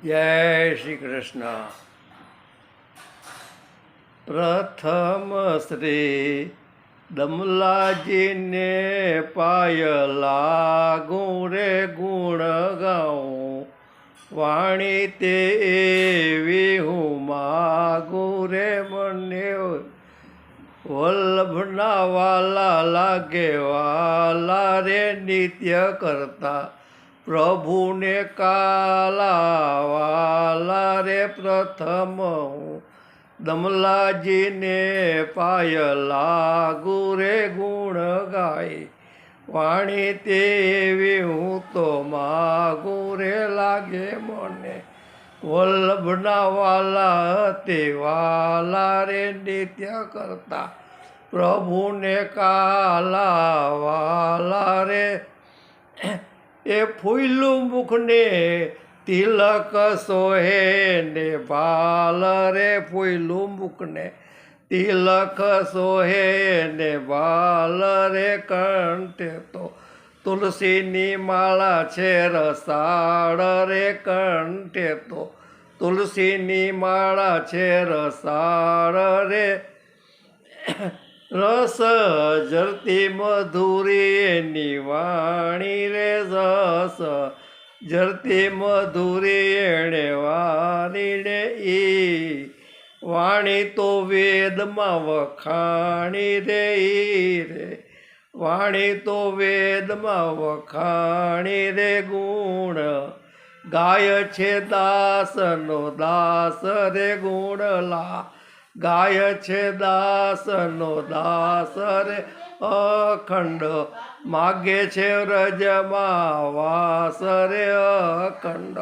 જય શ્રી કૃષ્ણ. પ્રથમ શ્રી દમલાજીને પાય લાગું રે ગુણ ગાઉં, વાણી તે એવી હું માગું રે મને વલ્લભના વાલા લાગે વાલા રે નિત્ય કરતા પ્રભુને કાલા વાલા રે પ્રથમ હું દમલાજીને પાય લાગુ રે ગુણ ગાય, વાણી તેવી હું તો માગું રે લાગે મને વલ્લભના વાલા તે વાલા રે નિત્ય કરતા પ્રભુને કાલા વાલા રે એ ફૂલું મુખને તિલક સોહે ને ભાલ રે ફૂલું મુખને તિલક સોહે ને ભાલ રે કંઠે તો તુલસીની માળા છે રસાળ રે કંઠે તો તુલસીની માળા છે રસાળ રે રસ જરતી મધુરી એની વાણી રે રસ જરતી મધુરી એણે વાણી ને ઈ વાણી તો વેદમાં વખાણી રે ઈ રે વાણી તો વેદમાં વખાણી રે ગુણ ગાય છે દાસનો દાસ રે ગુણલા ગાય છે દાસનો દાસ રે અખંડ માગે છે વ્રજમાં વાસ રે અખંડ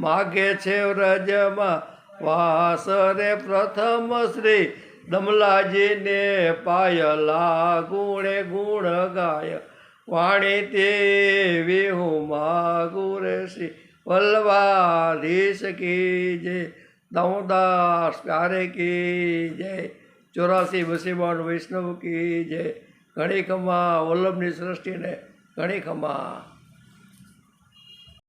માગે છે વ્રજમાં વાસ રે પ્રથમ શ્રી દમલાજીને પાય લાગું રે ગુણ ગાય, વાણી તેવી હું માગું રે શ્રી વલ્લભાધીશ કી જય, દામોદાસ પ્યારે કી જય, 84 બસીબાન વૈષ્ણવ કી જય. ઘણી ખમા વલ્લભની સૃષ્ટિને ઘણી ખમા.